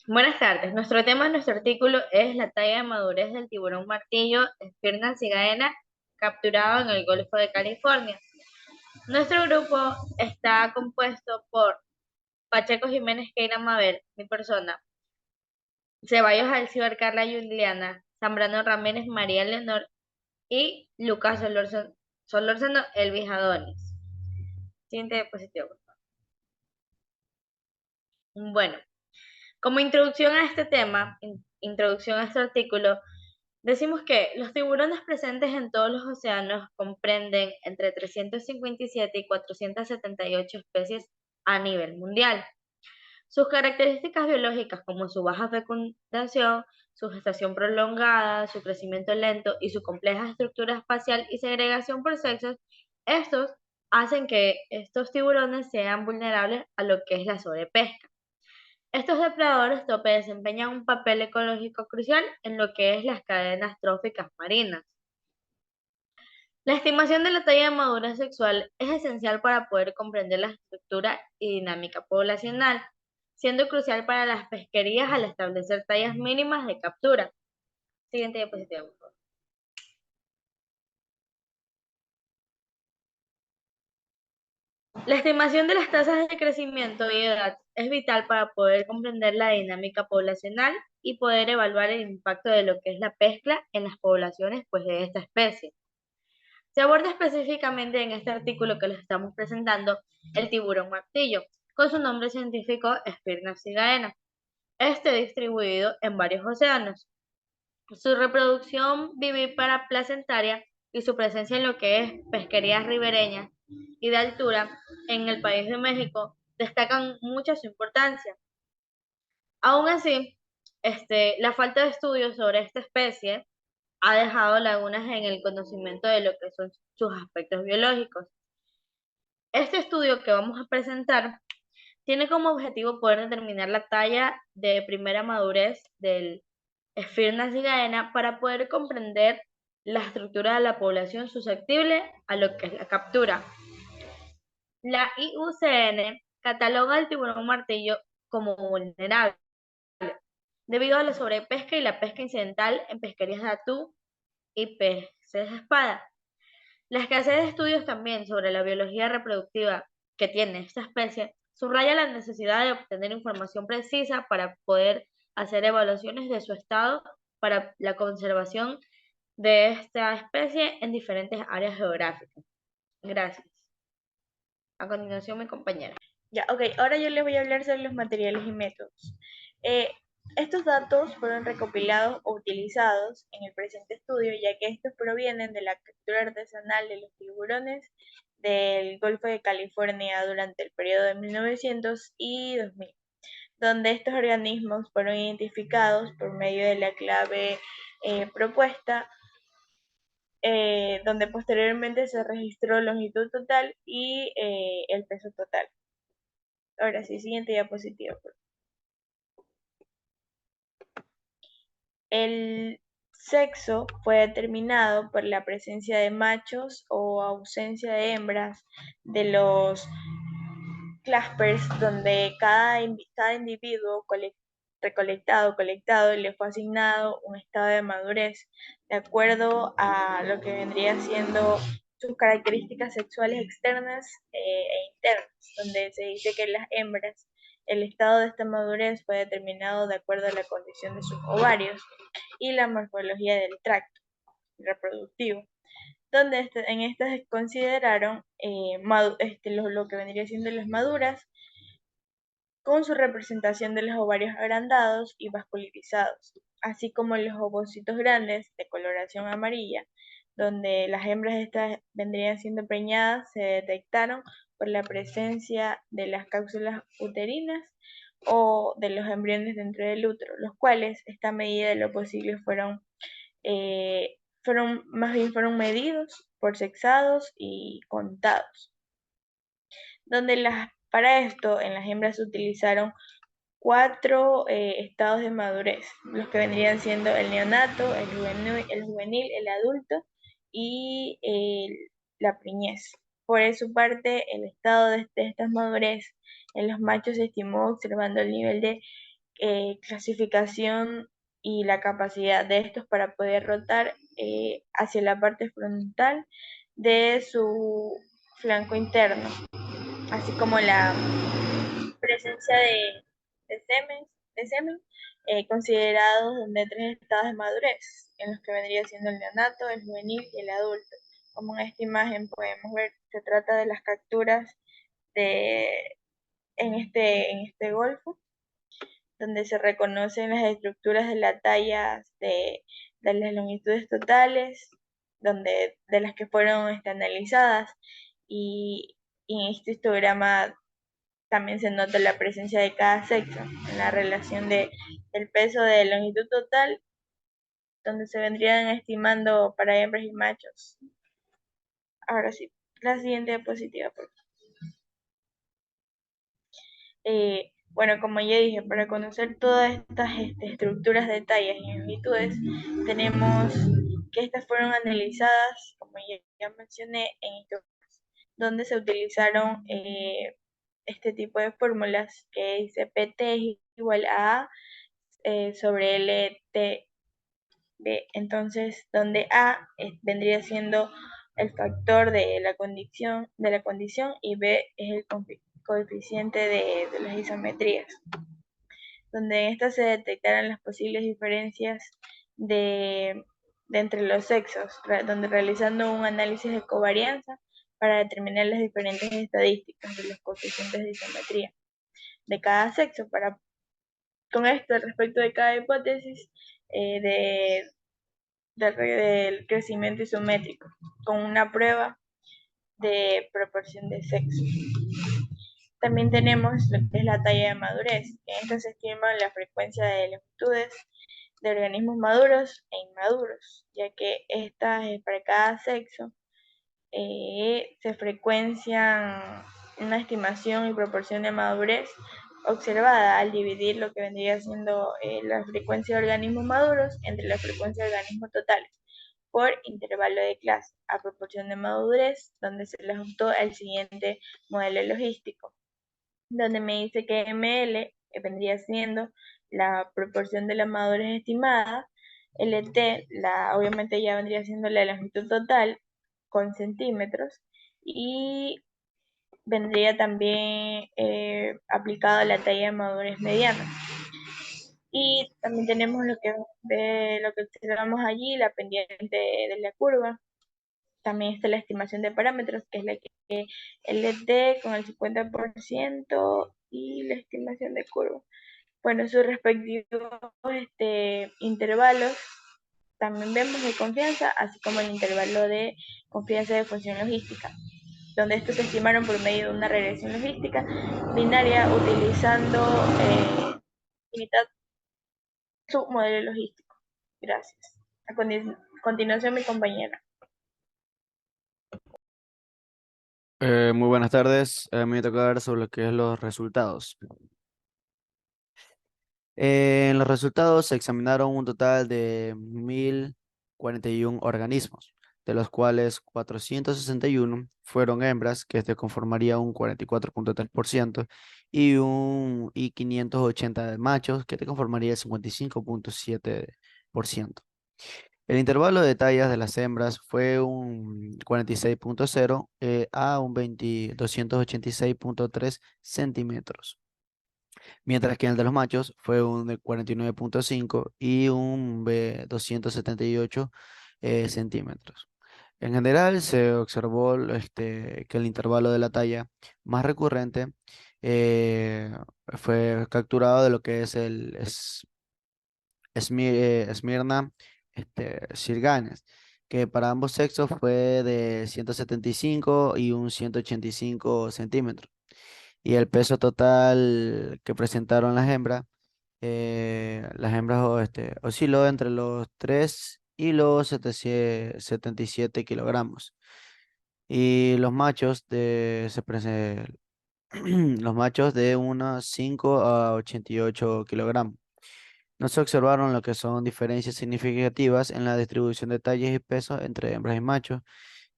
Buenas tardes. Nuestro tema en nuestro artículo es la talla de madurez del tiburón martillo Spirna cigaena capturado en el Golfo de California. Nuestro grupo está compuesto por Pacheco Jiménez Keira Mabel, mi persona, Ceballos Alcibar Carla Juliana, Zambrano Ramírez María Leonor y Lucas Solórzano Elvis Adonis. Siguiente diapositiva, por favor. Bueno, como introducción a este tema, introducción a este artículo, decimos que los tiburones presentes en todos los océanos comprenden entre 357 y 478 especies a nivel mundial. Sus características biológicas como su baja fecundación, su gestación prolongada, su crecimiento lento y su compleja estructura espacial y segregación por sexos, estos hacen que estos tiburones sean vulnerables a lo que es la sobrepesca. Estos depredadores tope desempeñan un papel ecológico crucial en lo que es las cadenas tróficas marinas. La estimación de la talla de madurez sexual es esencial para poder comprender la estructura y dinámica poblacional, siendo crucial para las pesquerías al establecer tallas mínimas de captura. Siguiente diapositiva, por favor. La estimación de las tasas de crecimiento y edad es vital para poder comprender la dinámica poblacional y poder evaluar el impacto de lo que es la pesca en las poblaciones pues, de esta especie. Se aborda específicamente en este artículo que les estamos presentando el tiburón martillo, con su nombre científico Spirna cigaena. Este distribuido en varios océanos. Su reproducción vivípara placentaria y su presencia en lo que es pesquerías ribereñas y de altura en el país de México destacan mucho su importancia. Aún así, la falta de estudios sobre esta especie ha dejado lagunas en el conocimiento de lo que son sus aspectos biológicos. Este estudio que vamos a presentar tiene como objetivo poder determinar la talla de primera madurez del Esphirna cigaena para poder comprender la estructura de la población susceptible a lo que es la captura. La IUCN cataloga al tiburón martillo como vulnerable debido a la sobrepesca y la pesca incidental en pesquerías de atún y peces de espada. La escasez de estudios también sobre la biología reproductiva que tiene esta especie subraya la necesidad de obtener información precisa para poder hacer evaluaciones de su estado para la conservación de esta especie en diferentes áreas geográficas. Gracias. A continuación, mi compañera. Ya, ok, ahora yo les voy a hablar sobre los materiales y métodos. Eh, Estos datos fueron recopilados o utilizados en el presente estudio, ya que estos provienen de la captura artesanal de los tiburones del Golfo de California durante el periodo de 1900 y 2000, donde estos organismos fueron identificados por medio de la clave propuesta, donde posteriormente se registró longitud total y el peso total. Ahora sí, siguiente diapositiva. El sexo fue determinado por la presencia de machos o ausencia de hembras de los claspers, donde cada individuo colectado le fue asignado un estado de madurez de acuerdo a lo que vendría siendo sus características sexuales externas e internas, donde se dice que las hembras, el estado de esta madurez fue determinado de acuerdo a la condición de sus ovarios y la morfología del tracto reproductivo, donde en estas consideraron lo que vendría siendo las maduras, con su representación de los ovarios agrandados y vascularizados, así como los ovocitos grandes de coloración amarilla, donde las hembras estas vendrían siendo preñadas, se detectaron por la presencia de las cápsulas uterinas o de los embriones dentro del útero, los cuales, esta medida de lo posible, fueron medidos por sexados y contados, donde para esto en las hembras se utilizaron cuatro estados de madurez, los que vendrían siendo el neonato, el juvenil, el adulto y la preñez. Por su parte, el estado de estas madurez en los machos se estimó observando el nivel de clasificación y la capacidad de estos para poder rotar hacia la parte frontal de su flanco interno, así como la presencia de semen considerados de tres estados de madurez, en los que vendría siendo el neonato, el juvenil y el adulto. Como en esta imagen podemos ver, se trata de las capturas de, en este golfo, donde se reconocen las estructuras de la talla de las longitudes totales, de las que fueron analizadas, y, y en este histograma también se nota la presencia de cada sexo en la relación del peso de longitud total, donde se vendrían estimando para hembras y machos. Ahora sí, la siguiente diapositiva, por favor. Bueno, como ya dije, para conocer todas estas estructuras de tallas y longitudes, tenemos que estas fueron analizadas, como ya mencioné, en donde se utilizaron este tipo de fórmulas que dice PT es igual a sobre LTB. Entonces, donde A vendría siendo el factor de la condición y B es el coeficiente de las isometrías, donde en estas se detectaron las posibles diferencias de, de entre los sexos, donde realizando un análisis de covarianza para determinar las diferentes estadísticas de los coeficientes de isometría de cada sexo. Con esto, respecto de cada hipótesis del crecimiento isométrico, con una prueba de proporción de sexo. También tenemos lo que es la talla de madurez. En esta se estima la frecuencia de longitudes de organismos maduros e inmaduros, ya que estas para cada sexo se frecuencian una estimación y proporción de madurez observada al dividir lo que vendría siendo la frecuencia de organismos maduros entre la frecuencia de organismos totales por intervalo de clase a proporción de madurez, donde se les optó el siguiente modelo logístico, donde me dice que ML vendría siendo la proporción de la madurez estimada, LT, obviamente ya vendría siendo la longitud total con centímetros, y vendría también aplicado a la talla de madurez mediana. Y también tenemos lo que observamos allí, la pendiente de la curva. También está la estimación de parámetros, que es la que LT con el 50% y la estimación de curva. Bueno, sus respectivos intervalos también vemos de confianza, así como el intervalo de confianza de función logística, donde estos se estimaron por medio de una regresión logística binaria utilizando unidad su modelo logístico. Gracias. A continuación, mi compañera. Muy buenas tardes. Me toca hablar sobre lo que es los resultados. En los resultados se examinaron un total de 1041 organismos, de los cuales 461 fueron hembras, que este conformaría un 44,3%, y 580 de machos, que te conformaría el 55,7%. El intervalo de tallas de las hembras fue un 46,0 a un 286,3 centímetros, mientras que el de los machos fue un de 49,5 y un 278 centímetros. En general se observó que el intervalo de la talla más recurrente eh, fue capturado de lo que es el Esmirna Sirganes, que para ambos sexos fue de 175 y un 185 centímetros. Y el peso total que presentaron las hembras osciló entre los 3 y los 77 kilogramos. Y los machos los machos de unos 5 a 88 kilogramos. No se observaron lo que son diferencias significativas en la distribución de tallas y pesos entre hembras y machos,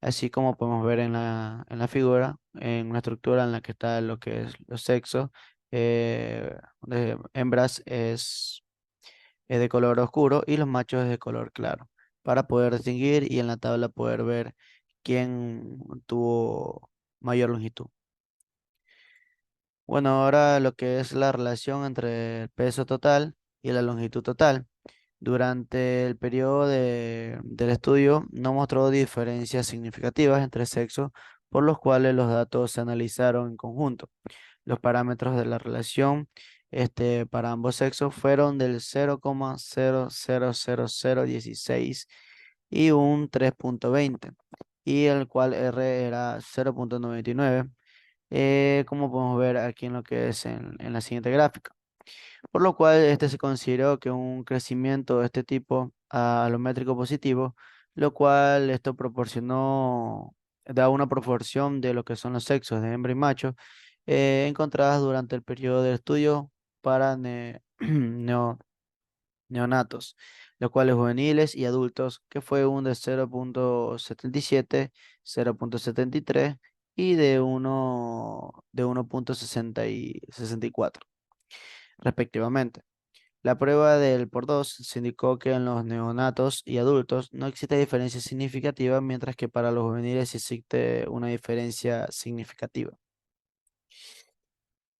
así como podemos ver en la figura, en una estructura en la que está lo que es los sexos, de hembras es de color oscuro y los machos es de color claro, para poder distinguir y en la tabla poder ver quién tuvo mayor longitud. Bueno, ahora lo que es la relación entre el peso total y la longitud total. Durante el periodo del estudio no mostró diferencias significativas entre sexos, por los cuales los datos se analizaron en conjunto. Los parámetros de la relación para ambos sexos fueron del 0,000016 y un 3,20, y el cual R era 0,99, como podemos ver aquí en lo que es en la siguiente gráfica. Por lo cual se consideró que un crecimiento de este tipo alométrico positivo, lo cual esto proporcionó, da una proporción de lo que son los sexos de hembra y macho, encontradas durante el periodo de estudio para neonatos, los cuales juveniles y adultos, que fue un de 0,77, 0,73 y de 1,64 respectivamente. La prueba del por 2 se indicó que en los neonatos y adultos no existe diferencia significativa, mientras que para los juveniles sí existe una diferencia significativa.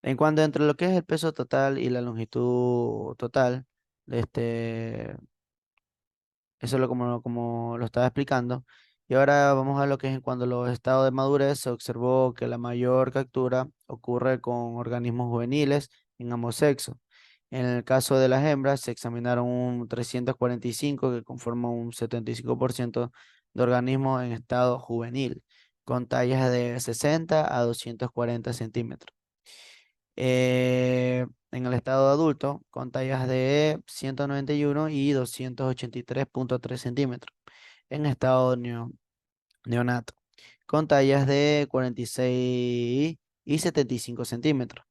En cuanto entre lo que es el peso total y la longitud total, este, eso es como lo estaba explicando. Y ahora vamos a lo que es cuando los estados de madurez se observó que la mayor captura ocurre con organismos juveniles en ambos sexos. En el caso de las hembras se examinaron un 345 que conforma un 75% de organismos en estado juvenil, con tallas de 60 a 240 centímetros. En el estado adulto, con tallas de 191 y 283,3 centímetros. En estado neonato, con tallas de 46 y 75 centímetros.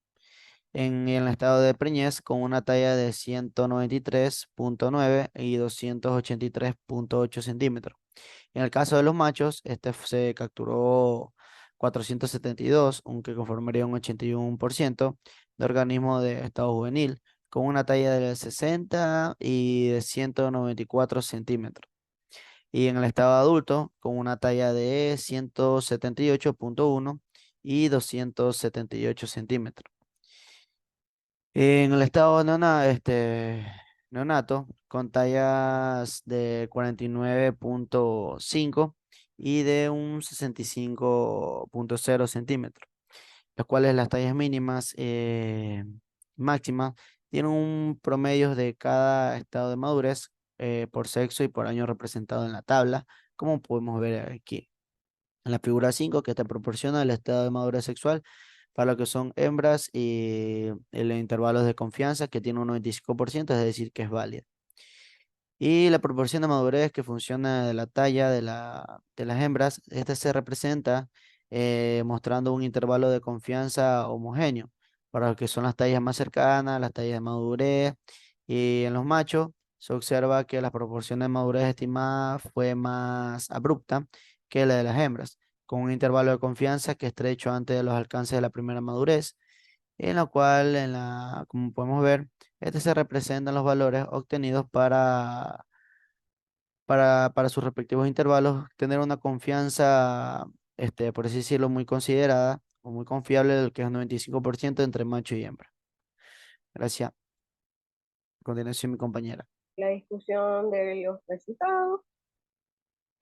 En el estado de preñez, con una talla de 193,9 y 283,8 centímetros. En el caso de los machos, se capturó 472, aunque conformaría un 81% de organismo de estado juvenil, con una talla de 60 y de 194 centímetros. Y en el estado adulto, con una talla de 178,1 y 278 centímetros. En el estado neonato, con tallas de 49,5 y de un 65,0 centímetros, los cuales las tallas mínimas máximas tienen un promedio de cada estado de madurez por sexo y por año representado en la tabla, como podemos ver aquí en la figura 5, que te proporciona el estado de madurez sexual para lo que son hembras y el intervalo de confianza que tiene un 95%, es decir, que es válida. Y la proporción de madurez que funciona de la talla de las hembras, esta se representa mostrando un intervalo de confianza homogéneo para lo que son las tallas más cercanas, las tallas de madurez. Y en los machos se observa que la proporción de madurez estimada fue más abrupta que la de las hembras, con un intervalo de confianza que estrecho antes de los alcances de la primera madurez, en la cual, como podemos ver, se representan los valores obtenidos para sus respectivos intervalos, tener una confianza, por así decirlo, muy considerada o muy confiable, del que es un 95% entre macho y hembra. Gracias. A continuación, mi compañera. La discusión de los resultados.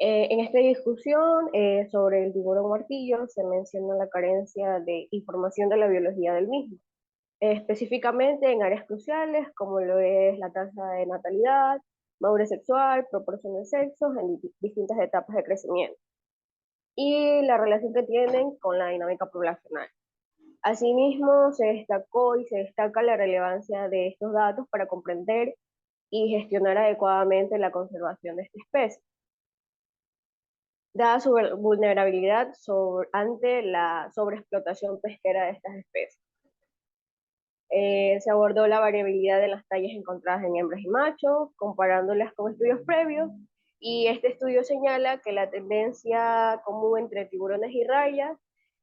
En esta discusión sobre el tiburón martillo se menciona la carencia de información de la biología del mismo, específicamente en áreas cruciales como lo es la tasa de natalidad, madurez sexual, proporción de sexos en distintas etapas de crecimiento y la relación que tienen con la dinámica poblacional. Asimismo, se destacó y se destaca la relevancia de estos datos para comprender y gestionar adecuadamente la conservación de esta especie, dada su vulnerabilidad ante la sobreexplotación pesquera de estas especies. Se abordó la variabilidad de las tallas encontradas en hembras y machos, comparándolas con estudios previos, y este estudio señala que la tendencia común entre tiburones y rayas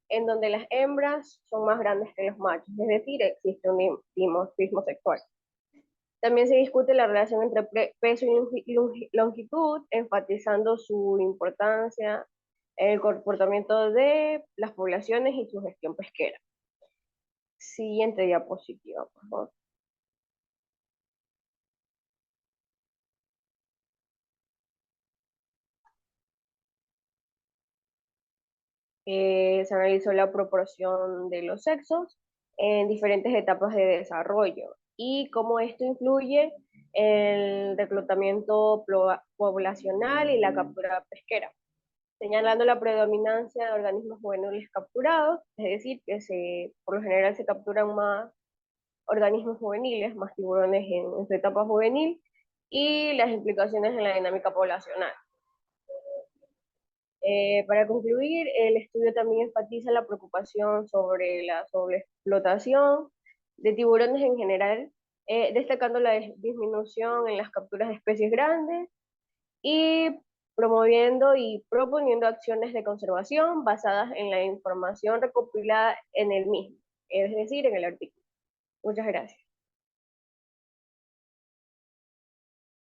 en donde las hembras son más grandes que los machos, es decir, existe un dimorfismo sexual. También se discute la relación entre peso y longitud, enfatizando su importancia en el comportamiento de las poblaciones y su gestión pesquera. Siguiente diapositiva, por favor. Se analizó la proporción de los sexos en diferentes etapas de desarrollo y cómo esto influye en el reclutamiento poblacional y la captura pesquera, señalando la predominancia de organismos juveniles capturados, es decir, que por lo general se capturan más organismos juveniles, más tiburones en su etapa juvenil, y las implicaciones en la dinámica poblacional. Para concluir, el estudio también enfatiza la preocupación sobre la sobreexplotación de tiburones en general, destacando la disminución en las capturas de especies grandes y promoviendo y proponiendo acciones de conservación basadas en la información recopilada en el mismo, es decir, en el artículo. Muchas gracias.